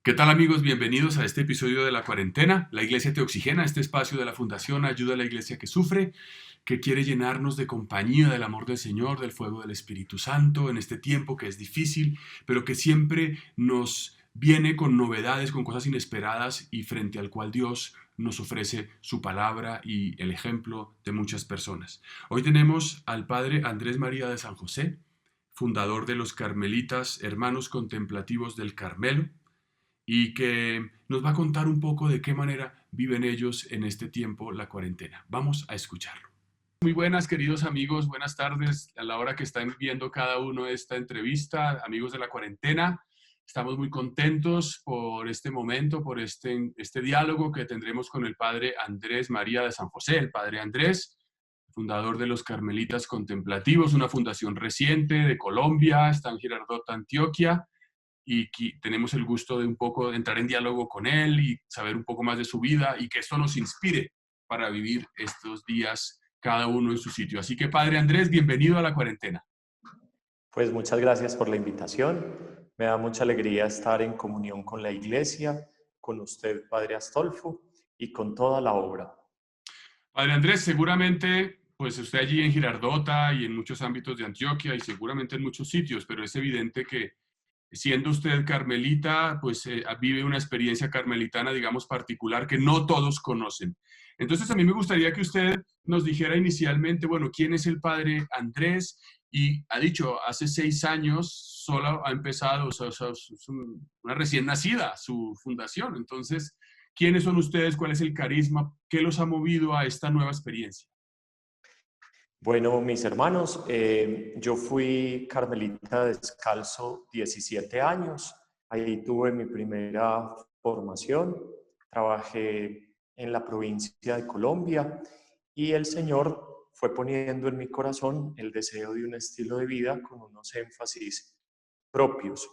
¿Qué tal amigos? Bienvenidos a este episodio de La Cuarentena. La Iglesia Te Oxigena, este espacio de la Fundación Ayuda a la Iglesia que Sufre, que quiere llenarnos de compañía del amor del Señor, del fuego del Espíritu Santo, en este tiempo que es difícil, pero que siempre nos viene con novedades, con cosas inesperadas y frente al cual Dios nos ofrece su palabra y el ejemplo de muchas personas. Hoy tenemos al Padre Andrés María de San José, fundador de los Carmelitas Hermanos Contemplativos del Carmelo, y que nos va a contar un poco de qué manera viven ellos en este tiempo la cuarentena. Vamos a escucharlo. Muy buenas, queridos amigos, buenas tardes a la hora que están viendo cada uno esta entrevista, amigos de la cuarentena. Estamos muy contentos por este momento, por este diálogo que tendremos con el Padre Andrés María de San José, el Padre Andrés, fundador de los Carmelitas Contemplativos, una fundación reciente de Colombia, está en Girardota, Antioquia, y tenemos el gusto de un poco entrar en diálogo con él y saber un poco más de su vida y que esto nos inspire para vivir estos días cada uno en su sitio. Así que Padre Andrés, bienvenido a la cuarentena. Pues muchas gracias por la invitación. Me da mucha alegría estar en comunión con la Iglesia, con usted, Padre Astolfo, y con toda la obra. Padre Andrés, seguramente pues usted allí en Girardota y en muchos ámbitos de Antioquia y seguramente en muchos sitios, pero es evidente que siendo usted carmelita, pues vive una experiencia carmelitana, digamos, particular que no todos conocen. Entonces, a mí me gustaría que usted nos dijera inicialmente, bueno, ¿quién es el Padre Andrés? Y ha dicho, hace 6 años solo ha empezado, o sea, es una recién nacida su fundación. Entonces, ¿quiénes son ustedes? ¿Cuál es el carisma? ¿Qué los ha movido a esta nueva experiencia? Bueno, mis hermanos, yo fui carmelita descalzo 17 años. Ahí tuve mi primera formación. Trabajé en la provincia de Colombia y el Señor fue poniendo en mi corazón el deseo de un estilo de vida con unos énfasis propios.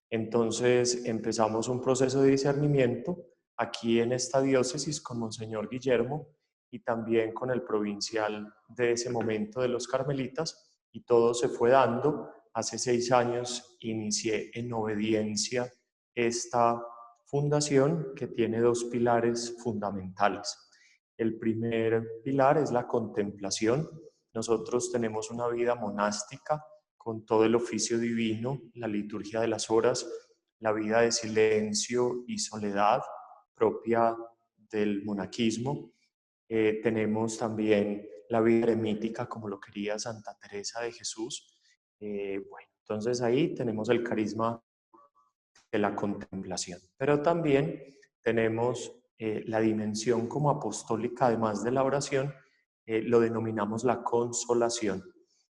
Entonces empezamos un proceso de discernimiento aquí en esta diócesis con Monseñor Guillermo y también con el provincial de ese momento de los Carmelitas, y todo se fue dando. Hace 6 años inicié en obediencia esta fundación que tiene dos pilares fundamentales. El primer pilar es la contemplación. Nosotros tenemos una vida monástica con todo el oficio divino, la liturgia de las horas, la vida de silencio y soledad propia del monaquismo. Tenemos también la vida eremítica como lo quería Santa Teresa de Jesús. Bueno, entonces ahí tenemos el carisma de la contemplación. Pero también tenemos la dimensión como apostólica, además de la oración, lo denominamos la consolación.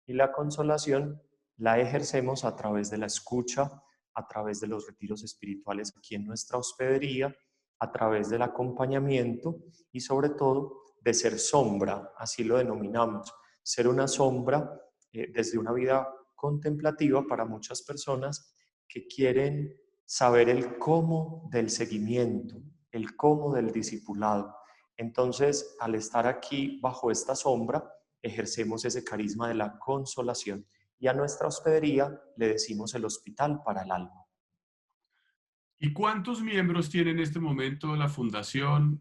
Y la consolación la ejercemos a través de la escucha, a través de los retiros espirituales aquí en nuestra hospedería, a través del acompañamiento y sobre todo de ser sombra, así lo denominamos, ser una sombra desde una vida contemplativa para muchas personas que quieren saber el cómo del seguimiento, el cómo del discipulado. Entonces, al estar aquí bajo esta sombra, ejercemos ese carisma de la consolación y a nuestra hospedería le decimos el hospital para el alma. ¿Y cuántos miembros tiene en este momento la fundación?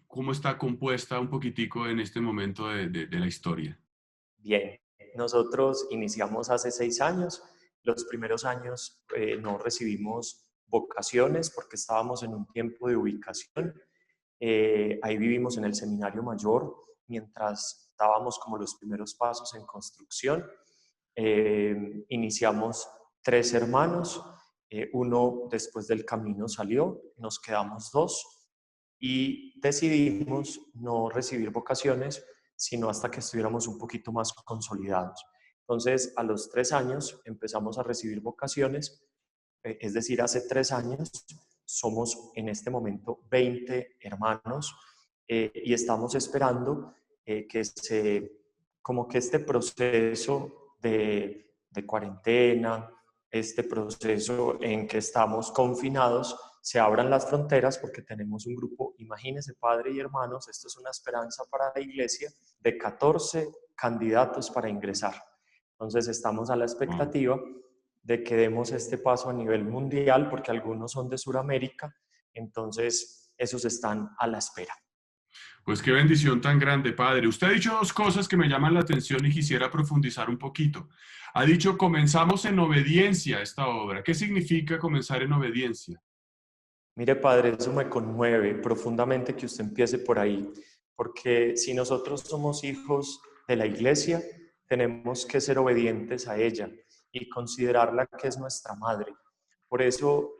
¿Cómo está compuesta un poquitico en este momento de la historia? Bien, nosotros iniciamos hace 6 años. Los primeros años no recibimos vocaciones porque estábamos en un tiempo de ubicación. Ahí vivimos en el Seminario Mayor mientras dábamos como los primeros pasos en construcción. Iniciamos 3 hermanos, uno después del camino salió, nos quedamos dos y decidimos no recibir vocaciones sino hasta que estuviéramos un poquito más consolidados. Entonces, a los 3 años empezamos a recibir vocaciones, es decir, hace 3 años somos en este momento 20 hermanos y estamos esperando como que este proceso de cuarentena, este proceso en que estamos confinados, se abran las fronteras porque tenemos un grupo, imagínense, padre y hermanos, esto es una esperanza para la iglesia, de 14 candidatos para ingresar. Entonces estamos a la Wow. expectativa de que demos este paso a nivel mundial, porque algunos son de Sudamérica, entonces esos están a la espera. Pues qué bendición tan grande, Padre. Usted ha dicho dos cosas que me llaman la atención y quisiera profundizar un poquito. Ha dicho, comenzamos en obediencia esta obra. ¿Qué significa comenzar en obediencia? Mire, padre, eso me conmueve profundamente que usted empiece por ahí, porque si nosotros somos hijos de la iglesia, tenemos que ser obedientes a ella y considerarla que es nuestra madre. Por eso,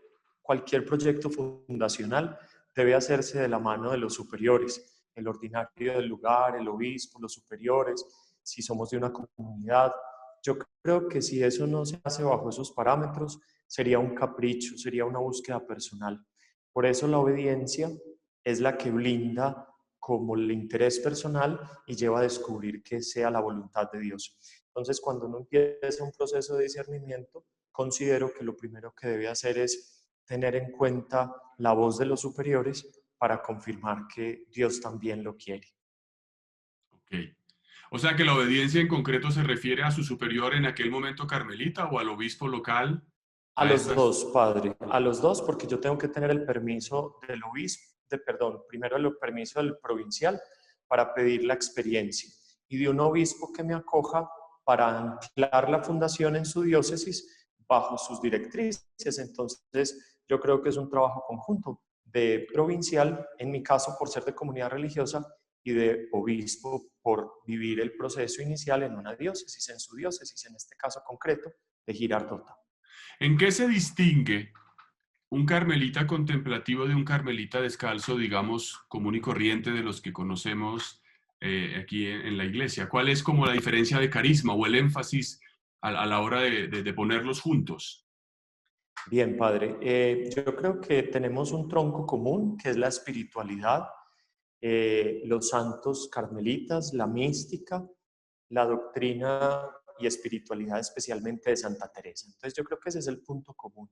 cualquier proyecto fundacional debe hacerse de la mano de los superiores, el ordinario del lugar, el obispo, los superiores, si somos de una comunidad. Yo creo que si eso no se hace bajo esos parámetros, sería un capricho, sería una búsqueda personal. Por eso la obediencia es la que blinda como el interés personal y lleva a descubrir que sea la voluntad de Dios. Entonces, cuando uno empieza un proceso de discernimiento, considero que lo primero que debe hacer es tener en cuenta la voz de los superiores para confirmar que Dios también lo quiere. Ok. O sea que la obediencia en concreto se refiere a su superior en aquel momento carmelita o al obispo local, A a los estas... dos, padre, a los dos, porque yo tengo que tener el permiso del obispo, primero el permiso del provincial para pedir la experiencia y de un obispo que me acoja para anclar la fundación en su diócesis bajo sus directrices. Entonces, yo creo que es un trabajo conjunto de provincial, en mi caso por ser de comunidad religiosa, y de obispo por vivir el proceso inicial en una diócesis, en su diócesis, en este caso concreto, de Girardota. ¿En qué se distingue un carmelita contemplativo de un carmelita descalzo, digamos, común y corriente de los que conocemos aquí en la iglesia? ¿Cuál es como la diferencia de carisma o el énfasis a la hora de ponerlos juntos? Bien, padre. Yo creo que tenemos un tronco común, que es la espiritualidad, los santos carmelitas, la mística, la doctrina y espiritualidad especialmente de Santa Teresa. Entonces yo creo que ese es el punto común.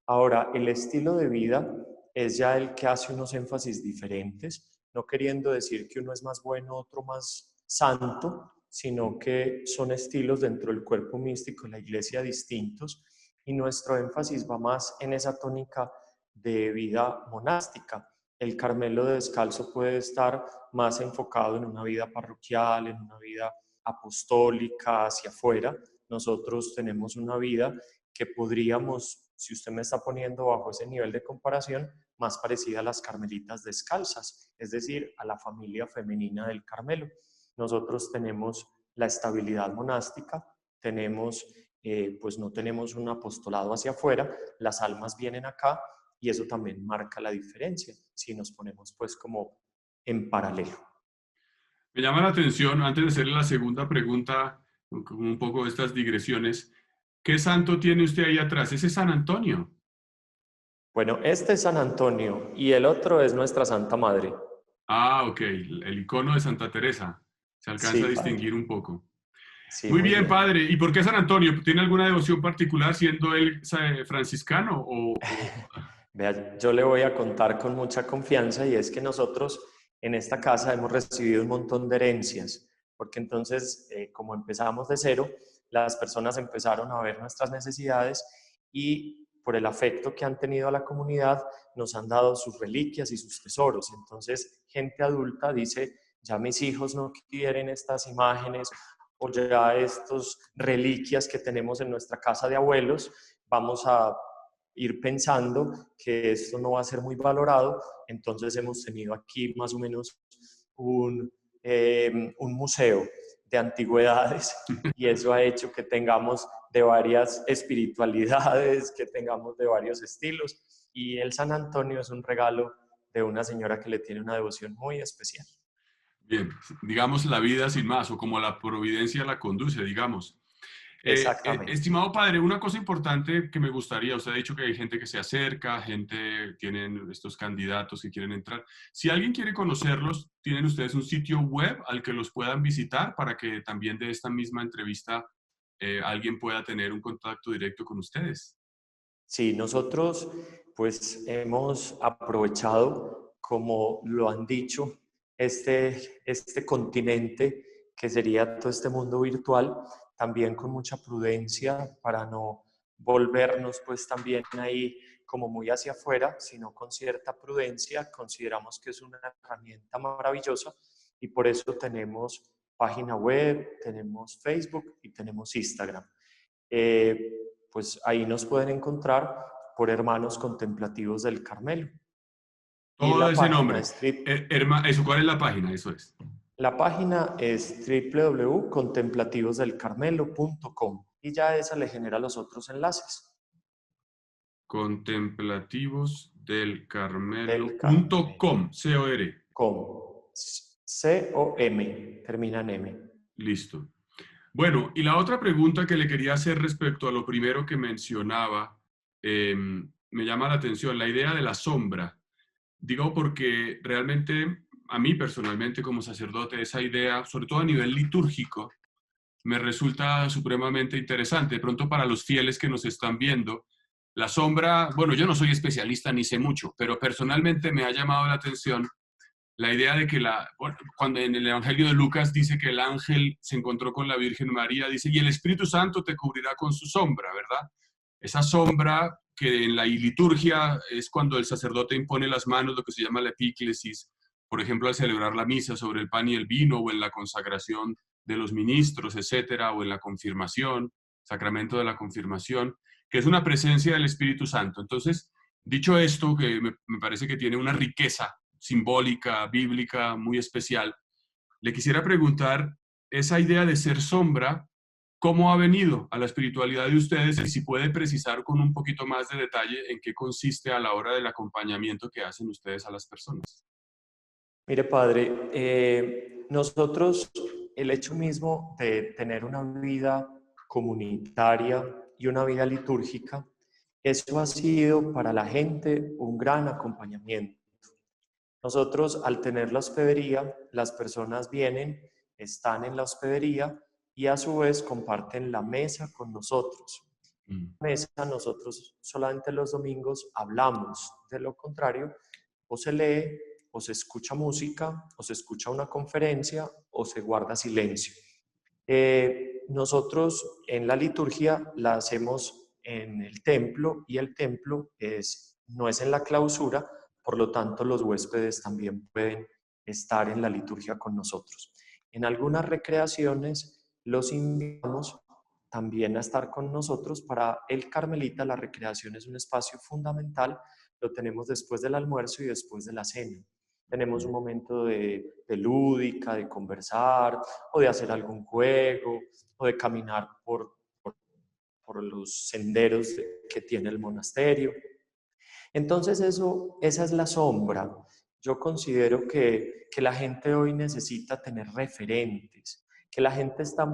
Ahora, el estilo de vida es ya el que hace unos énfasis diferentes, no queriendo decir que uno es más bueno, otro más santo, sino que son estilos dentro del cuerpo místico de la iglesia distintos y nuestro énfasis va más en esa tónica de vida monástica. El Carmelo descalzo puede estar más enfocado en una vida parroquial, en una vida apostólica hacia afuera. Nosotros tenemos una vida que podríamos, si usted me está poniendo bajo ese nivel de comparación, más parecida a las carmelitas descalzas, es decir, a la familia femenina del Carmelo. Nosotros tenemos la estabilidad monástica, tenemos, pues no tenemos un apostolado hacia afuera, las almas vienen acá y eso también marca la diferencia, si nos ponemos pues como en paralelo. Me llama la atención, antes de hacerle la segunda pregunta, con un poco de estas digresiones, ¿qué santo tiene usted ahí atrás? Ese es San Antonio. Bueno, este es San Antonio y el otro es nuestra Santa Madre. Ah, ok, el icono de Santa Teresa. Se alcanza Sí, a padre. distinguir un poco. Sí, Muy muy bien, bien. padre. ¿Y por qué San Antonio? ¿Tiene alguna devoción particular siendo él franciscano? Vea, yo le voy a contar con mucha confianza y es que nosotros en esta casa hemos recibido un montón de herencias, porque entonces, como empezamos de cero, las personas empezaron a ver nuestras necesidades y por el afecto que han tenido a la comunidad, nos han dado sus reliquias y sus tesoros. Entonces, gente adulta dice, ya mis hijos no quieren estas imágenes o ya estas reliquias que tenemos en nuestra casa de abuelos, vamos a ir pensando que esto no va a ser muy valorado, entonces hemos tenido aquí más o menos un museo de antigüedades y eso ha hecho que tengamos de varias espiritualidades, que tengamos de varios estilos y el San Antonio es un regalo de una señora que le tiene una devoción muy especial. Bien, digamos la vida sin más, o como la providencia la conduce, digamos. Exactamente. Estimado padre, una cosa importante que me gustaría, usted ha dicho que hay gente que se acerca, gente, tienen estos candidatos que quieren entrar. Si alguien quiere conocerlos, ¿tienen ustedes un sitio web al que los puedan visitar para que también de esta misma entrevista alguien pueda tener un contacto directo con ustedes? Sí, nosotros pues hemos aprovechado, como lo han dicho, este continente que sería todo este mundo virtual, también con mucha prudencia para no volvernos pues también ahí como muy hacia afuera, sino con cierta prudencia. Consideramos que es una herramienta maravillosa y por eso tenemos página web, tenemos Facebook y tenemos Instagram. Pues ahí nos pueden encontrar por Hermanos Contemplativos del Carmelo. Y Todo la ese página nombre. es, Eso, ¿cuál es la página? Eso es. la página es www.contemplativosdelcarmelo.com y ya esa le genera los otros enlaces. Contemplativos del Del Carmelo. Carmelo.com, C-O-R. Com. C-O-M. Termina en M. Listo. Bueno, y la otra pregunta que le quería hacer respecto a lo primero que mencionaba, me llama la atención, la idea de la sombra. Digo porque realmente a mí personalmente como sacerdote esa idea, sobre todo a nivel litúrgico, me resulta supremamente interesante. De pronto para los fieles que nos están viendo, la sombra, bueno, yo no soy especialista ni sé mucho, pero personalmente me ha llamado la atención la idea de que cuando en el Evangelio de Lucas dice que el ángel se encontró con la Virgen María, dice, y el Espíritu Santo te cubrirá con su sombra, ¿verdad? Esa sombra que en la liturgia es cuando el sacerdote impone las manos, lo que se llama la epíclesis, por ejemplo, al celebrar la misa sobre el pan y el vino, o en la consagración de los ministros, etcétera, o en la confirmación, sacramento de la confirmación, que es una presencia del Espíritu Santo. Entonces, dicho esto, que me parece que tiene una riqueza simbólica, bíblica, muy especial, le quisiera preguntar esa idea de ser sombra, ¿cómo ha venido a la espiritualidad de ustedes? Y si puede precisar con un poquito más de detalle en qué consiste a la hora del acompañamiento que hacen ustedes a las personas. Mire, padre, nosotros, el hecho mismo de tener una vida comunitaria y una vida litúrgica, eso ha sido para la gente un gran acompañamiento. Nosotros, al tener la hospedería, las personas vienen, están en la hospedería y a su vez comparten la mesa con nosotros. Mm. Mesa, nosotros solamente los domingos hablamos, de lo contrario, o se lee, o se escucha música, o se escucha una conferencia, o se guarda silencio. Nosotros en la liturgia la hacemos en el templo y el templo no es en la clausura, por lo tanto los huéspedes también pueden estar en la liturgia con nosotros. En algunas recreaciones los invitamos también a estar con nosotros. Para el Carmelita la recreación es un espacio fundamental, lo tenemos después del almuerzo y después de la cena. Tenemos un momento de lúdica, de conversar o de hacer algún juego o de caminar por los senderos que tiene el monasterio. Entonces esa es la sombra. Yo considero que la gente hoy necesita tener referentes, que la gente está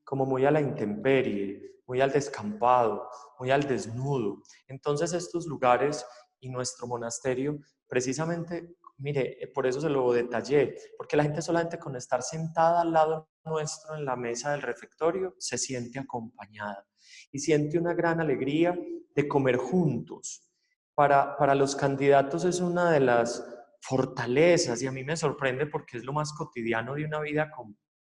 como muy a la intemperie, muy al descampado, muy al desnudo. Entonces estos lugares y nuestro monasterio, precisamente, mire, por eso se lo detallé, porque la gente solamente con estar sentada al lado nuestro en la mesa del refectorio se siente acompañada y siente una gran alegría de comer juntos. Para los candidatos es una de las fortalezas y a mí me sorprende porque es lo más cotidiano de una vida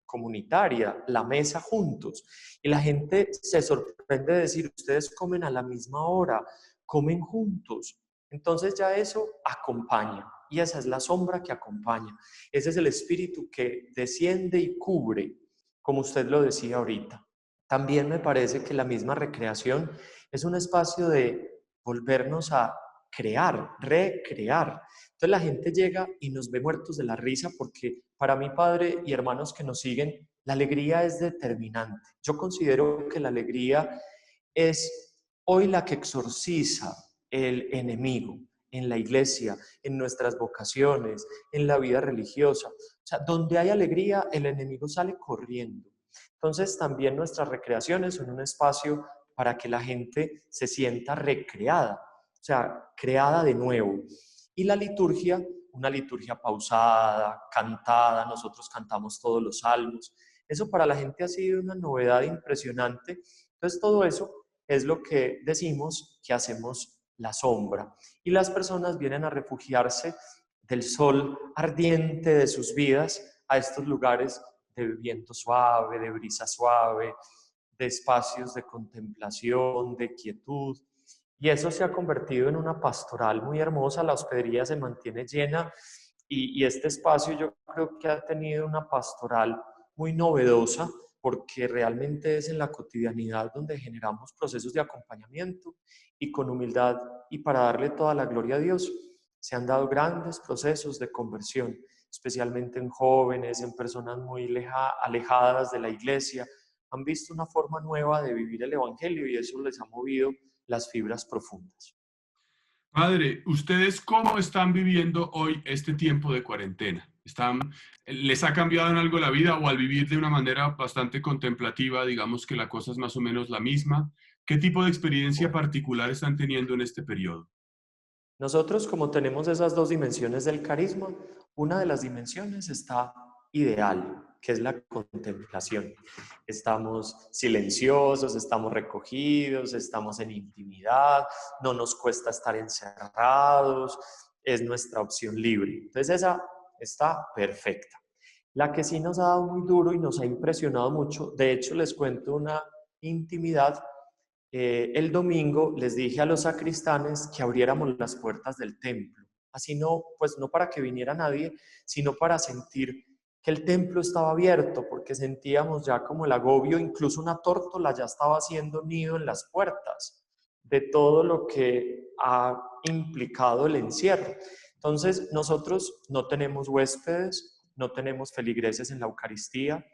comunitaria, la mesa juntos. Y la gente se sorprende de decir, ustedes comen a la misma hora, comen juntos. Entonces ya eso acompaña y esa es la sombra que acompaña. Ese es el espíritu que desciende y cubre, como usted lo decía ahorita. También me parece que la misma recreación es un espacio de volvernos a crear, recrear. Entonces la gente llega y nos ve muertos de la risa porque para mi padre y hermanos que nos siguen, la alegría es determinante. Yo considero que la alegría es hoy la que exorciza el enemigo en la iglesia, en nuestras vocaciones, en la vida religiosa. O sea, donde hay alegría, el enemigo sale corriendo. Entonces también nuestras recreaciones son un espacio para que la gente se sienta recreada, o sea, creada de nuevo. Y la liturgia, una liturgia pausada, cantada, nosotros cantamos todos los salmos. Eso para la gente ha sido una novedad impresionante. Entonces todo eso es lo que decimos que hacemos la sombra. Y las personas vienen a refugiarse del sol ardiente de sus vidas a estos lugares de viento suave, de brisa suave, de espacios de contemplación, de quietud. Y eso se ha convertido en una pastoral muy hermosa. La hospedería se mantiene llena y este espacio yo creo que ha tenido una pastoral muy novedosa porque realmente es en la cotidianidad donde generamos procesos de acompañamiento y con humildad y para darle toda la gloria a Dios se han dado grandes procesos de conversión, especialmente en jóvenes, en personas muy alejadas de la iglesia. Han visto una forma nueva de vivir el Evangelio y eso les ha movido las fibras profundas. Padre, ¿ustedes cómo están viviendo hoy este tiempo de cuarentena? ¿Les ha cambiado en algo la vida o al vivir de una manera bastante contemplativa, digamos que la cosa es más o menos la misma? ¿Qué tipo de experiencia Bueno, particular están teniendo en este periodo? nosotros como tenemos esas dos dimensiones del carisma, una de las dimensiones está ideal, que es la contemplación. Estamos silenciosos, estamos recogidos, estamos en intimidad, no nos cuesta estar encerrados, es nuestra opción libre. Entonces esa está perfecta. La que sí nos ha dado muy duro y nos ha impresionado mucho, de hecho les cuento una intimidad. El domingo les dije a los sacristanes que abriéramos las puertas del templo. Así no, pues no para que viniera nadie, sino para sentir que el templo estaba abierto, porque sentíamos ya como el agobio, incluso una tórtola ya estaba haciendo nido en las puertas de todo lo que ha implicado el encierro. Entonces, nosotros no tenemos huéspedes, no tenemos feligreses en la Eucaristía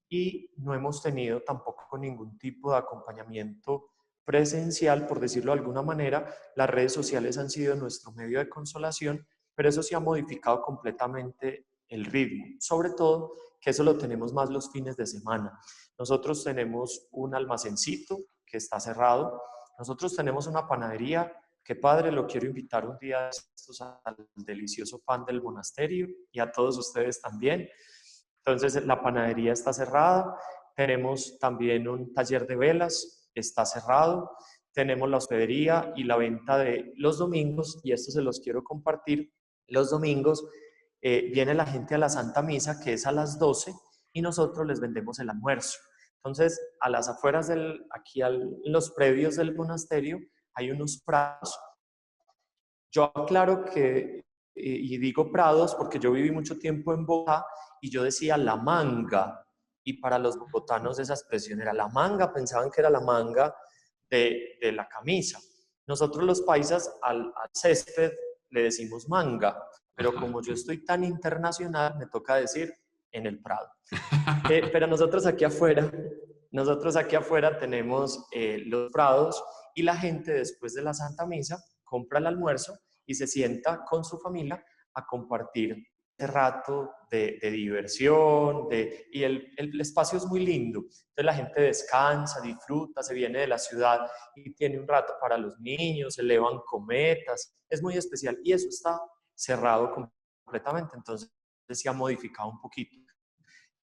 y no hemos tenido tampoco ningún tipo de acompañamiento presencial, por decirlo de alguna manera. Las redes sociales han sido nuestro medio de consolación, pero eso sí ha modificado completamente el ritmo, sobre todo que eso lo tenemos más los fines de semana. Nosotros tenemos un almacencito que está cerrado, nosotros tenemos una panadería que, padre, lo quiero invitar un día a estos al delicioso pan del monasterio y a todos ustedes también. Entonces la panadería está cerrada, tenemos también un taller de velas, está cerrado, tenemos la hospedería y la venta de los domingos, y esto se los quiero compartir, los domingos viene la gente a la Santa Misa, que es a las 12, y nosotros les vendemos el almuerzo. Entonces, a las afueras en los predios del monasterio, hay unos prados. Yo aclaro que, y digo prados porque yo viví mucho tiempo en Bogotá y yo decía la manga, y para los bogotanos esa expresión era la manga, pensaban que era la manga de la camisa. Nosotros los paisas al césped le decimos manga, pero Ajá, como ok. yo estoy tan internacional, me toca decir en el Prado. Pero nosotros aquí afuera tenemos los prados y la gente después de la Santa Misa compra el almuerzo y se sienta con su familia a compartir ese rato de diversión, y el espacio es muy lindo. Entonces la gente descansa, disfruta, se viene de la ciudad y tiene un rato para los niños, se elevan cometas, es muy especial y eso está cerrado completamente, entonces se ha modificado un poquito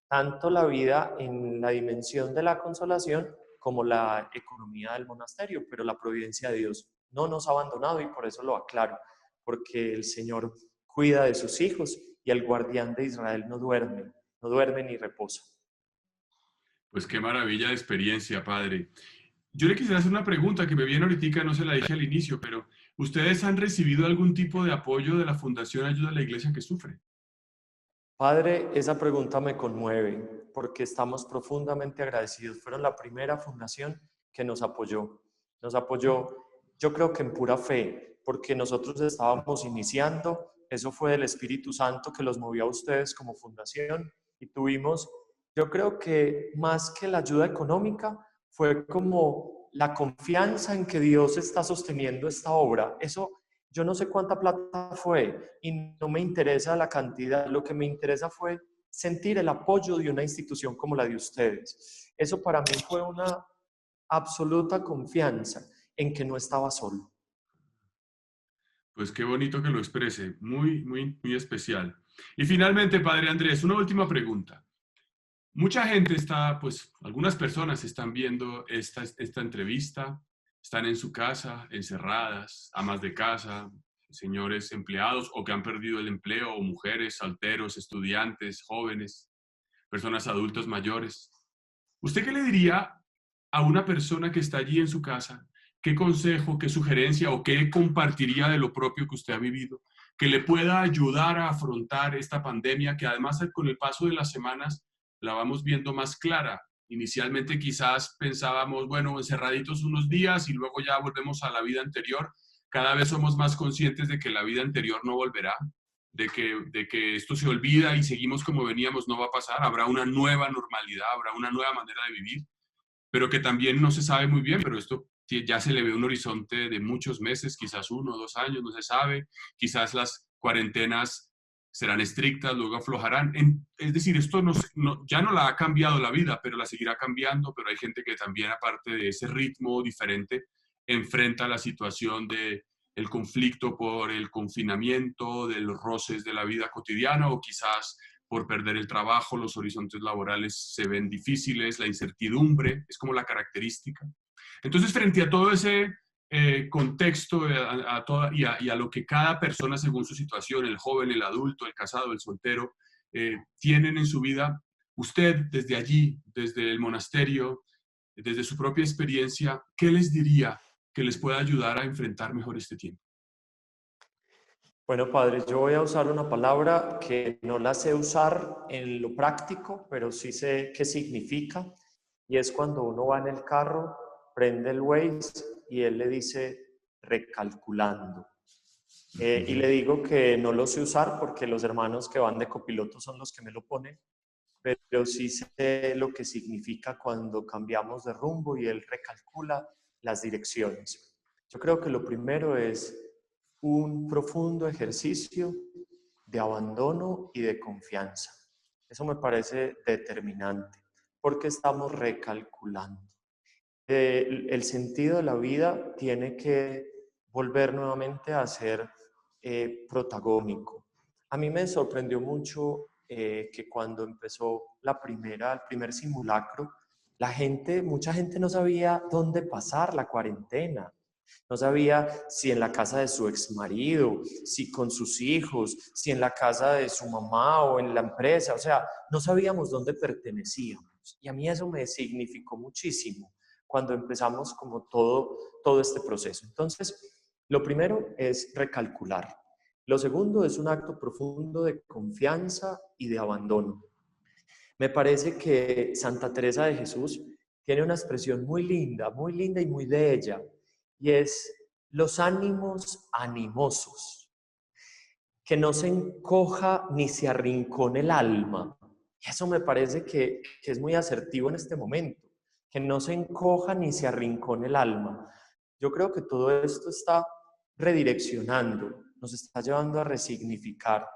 tanto la vida en la dimensión de la consolación como la economía del monasterio, pero la providencia de Dios no nos ha abandonado y por eso lo aclaro, porque el Señor cuida de sus hijos y el guardián de Israel no duerme ni reposa. Pues qué maravilla de experiencia, padre. Yo le quisiera hacer una pregunta que me viene ahorita, no se la dije al inicio, pero ¿ustedes han recibido algún tipo de apoyo de la Fundación Ayuda a la Iglesia que Sufre? Padre, esa pregunta me conmueve porque estamos profundamente agradecidos. Fueron la primera fundación que nos apoyó. Nos apoyó, yo creo que en pura fe, porque nosotros estábamos iniciando. Eso fue del Espíritu Santo que los movió a ustedes como fundación y tuvimos, yo creo que más que la ayuda económica, fue como la confianza en que Dios está sosteniendo esta obra. Eso yo no sé cuánta plata fue y no me interesa la cantidad, lo que me interesa fue sentir el apoyo de una institución como la de ustedes. Eso para mí fue una absoluta confianza en que no estaba solo. Pues qué bonito que lo exprese, muy, muy, muy especial. Y finalmente, padre Andrés, una última pregunta. Mucha gente está, pues algunas personas están viendo esta entrevista, están en su casa, encerradas, amas de casa, señores empleados o que han perdido el empleo, o mujeres, solteros, estudiantes, jóvenes, personas adultas mayores. ¿Usted qué le diría a una persona que está allí en su casa, qué consejo, qué sugerencia o qué compartiría de lo propio que usted ha vivido, que le pueda ayudar a afrontar esta pandemia que además con el paso de las semanas la vamos viendo más clara? Inicialmente quizás pensábamos, bueno, encerraditos unos días y luego ya volvemos a la vida anterior. Cada vez somos más conscientes de que la vida anterior no volverá, de que esto se olvida y seguimos como veníamos, no va a pasar. Habrá una nueva normalidad, habrá una nueva manera de vivir, pero que también no se sabe muy bien, pero esto ya se le ve un horizonte de muchos meses, quizás 1 o 2 años, no se sabe. Quizás las cuarentenas serán estrictas, luego aflojarán. Es decir, esto ya no la ha cambiado la vida, pero la seguirá cambiando, pero hay gente que también, aparte de ese ritmo diferente, enfrenta la situación de el conflicto por el confinamiento, de los roces de la vida cotidiana, o quizás por perder el trabajo, los horizontes laborales se ven difíciles, la incertidumbre es como la característica. Entonces, frente a todo ese contexto y a lo que cada persona, según su situación, el joven, el adulto, el casado, el soltero, tienen en su vida, usted desde allí, desde el monasterio, desde su propia experiencia, ¿qué les diría que les pueda ayudar a enfrentar mejor este tiempo? Bueno, padre, yo voy a usar una palabra que no la sé usar en lo práctico, pero sí sé qué significa. Y es cuando uno va en el carro, prende el Waze y él le dice recalculando. Y le digo que no lo sé usar porque los hermanos que van de copiloto son los que me lo ponen, pero sí sé lo que significa cuando cambiamos de rumbo y él recalcula las direcciones. Yo creo que lo primero es un profundo ejercicio de abandono y de confianza. Eso me parece determinante, porque estamos recalculando. El sentido de la vida tiene que volver nuevamente a ser protagónico. A mí me sorprendió mucho que cuando empezó el primer simulacro, mucha gente no sabía dónde pasar la cuarentena. No sabía si en la casa de su ex marido, si con sus hijos, si en la casa de su mamá o en la empresa. O sea, no sabíamos dónde pertenecíamos. Y a mí eso me significó muchísimo cuando empezamos como todo este proceso. Entonces, lo primero es recalcular. Lo segundo es un acto profundo de confianza y de abandono. Me parece que Santa Teresa de Jesús tiene una expresión muy linda y muy de ella, y es los ánimos animosos, que no se encoja ni se arrincone el alma. Y eso me parece que es muy asertivo en este momento, que no se encoja ni se arrincone el alma. Yo creo que todo esto está redireccionando, nos está llevando a resignificar,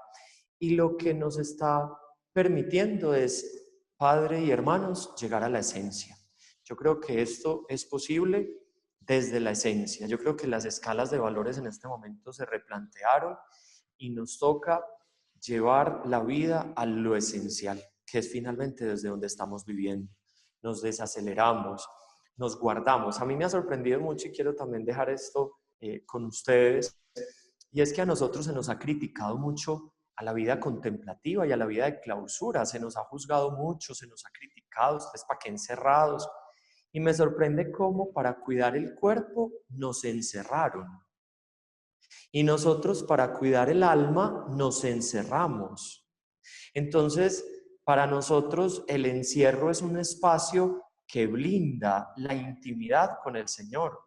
y lo que nos está permitiendo es, padre y hermanos, llegar a la esencia. Yo creo que esto es posible desde la esencia. Yo creo que las escalas de valores en este momento se replantearon y nos toca llevar la vida a lo esencial, que es finalmente desde donde estamos viviendo. Nos desaceleramos, nos guardamos. A mí me ha sorprendido mucho y quiero también dejar esto con ustedes, y es que a nosotros se nos ha criticado mucho a la vida contemplativa y a la vida de clausura, se nos ha juzgado mucho, se nos ha criticado, ustedes para qué encerrados. Y me sorprende cómo para cuidar el cuerpo nos encerraron. Y nosotros para cuidar el alma nos encerramos. Entonces, para nosotros el encierro es un espacio que blinda la intimidad con el Señor.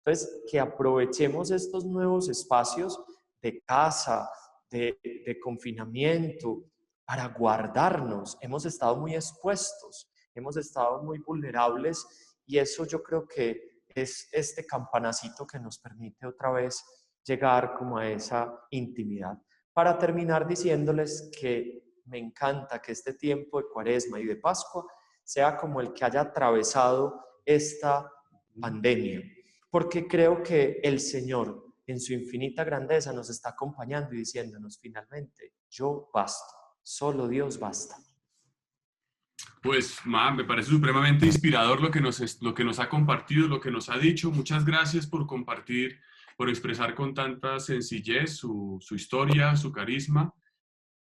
Entonces, que aprovechemos estos nuevos espacios de casa, de confinamiento, para guardarnos. Hemos estado muy expuestos, hemos estado muy vulnerables, y eso yo creo que es este campanacito que nos permite otra vez llegar como a esa intimidad. Para terminar diciéndoles que me encanta que este tiempo de Cuaresma y de Pascua sea como el que haya atravesado esta pandemia, porque creo que el Señor en su infinita grandeza nos está acompañando y diciéndonos finalmente, yo basto, solo Dios basta. Pues, me parece supremamente inspirador lo que nos ha compartido, lo que nos ha dicho. Muchas gracias por compartir, por expresar con tanta sencillez su historia, su carisma.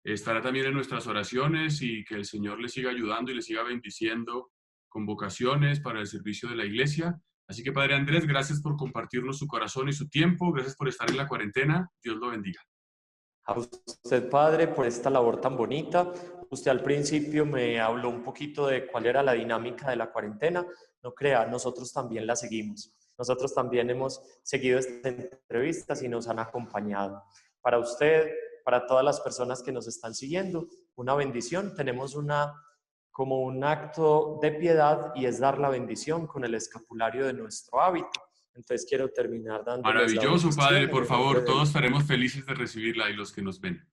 Estará también en nuestras oraciones y que el Señor le siga ayudando y le siga bendiciendo con vocaciones para el servicio de la iglesia. Así que, Padre Andrés, gracias por compartirnos su corazón y su tiempo. Gracias por estar en la cuarentena. Dios lo bendiga. A usted, padre, por esta labor tan bonita. Usted al principio me habló un poquito de cuál era la dinámica de la cuarentena. No crea, nosotros también la seguimos. Nosotros también hemos seguido estas entrevistas y nos han acompañado. Para usted, para todas las personas que nos están siguiendo, una bendición. Tenemos como un acto de piedad y es dar la bendición con el escapulario de nuestro hábito. Entonces quiero terminar dándoles la Maravilloso, Padre. bendición en Por el nombre favor, del... todos estaremos felices de recibirla y los que nos ven.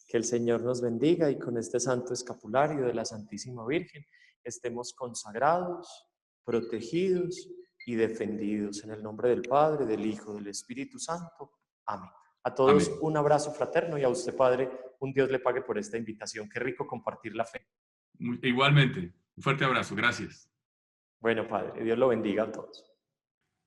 Que el Señor nos bendiga y con este santo escapulario de la Santísima Virgen estemos consagrados, protegidos y defendidos. En el nombre del Padre, del Hijo, del Espíritu Santo. Amén. A todos Amén. un abrazo fraterno y a usted, Padre, un Dios le pague por esta invitación. Qué rico compartir la fe. Igualmente, un fuerte abrazo. Gracias. Bueno, Padre, Dios lo bendiga a todos.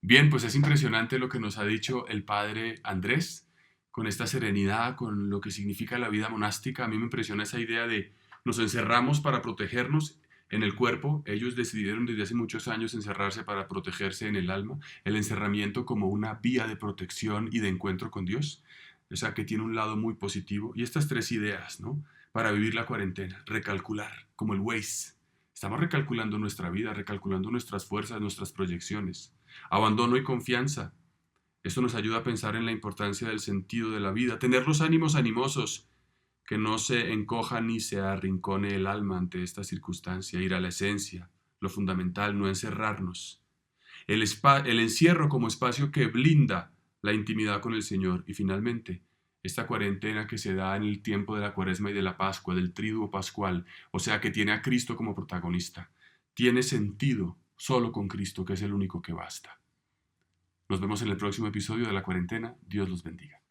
Bien, pues es impresionante lo que nos ha dicho el Padre Andrés, con esta serenidad, con lo que significa la vida monástica. A mí me impresiona esa idea de nos encerramos para protegernos en el cuerpo. Ellos decidieron desde hace muchos años encerrarse para protegerse en el alma. El encerramiento como una vía de protección y de encuentro con Dios. O sea, que tiene un lado muy positivo. Y estas tres ideas, ¿no? Para vivir la cuarentena. Recalcular, como el Waze. Estamos recalculando nuestra vida, recalculando nuestras fuerzas, nuestras proyecciones. Abandono y confianza. Esto nos ayuda a pensar en la importancia del sentido de la vida, tener los ánimos animosos, que no se encoja ni se arrincone el alma ante esta circunstancia, ir a la esencia, lo fundamental, no encerrarnos. El encierro como espacio que blinda la intimidad con el Señor. Y finalmente, esta cuarentena que se da en el tiempo de la Cuaresma y de la Pascua, del Triduo Pascual, o sea que tiene a Cristo como protagonista, tiene sentido solo con Cristo, que es el único que basta. Nos vemos en el próximo episodio de La Cuarentena. Dios los bendiga.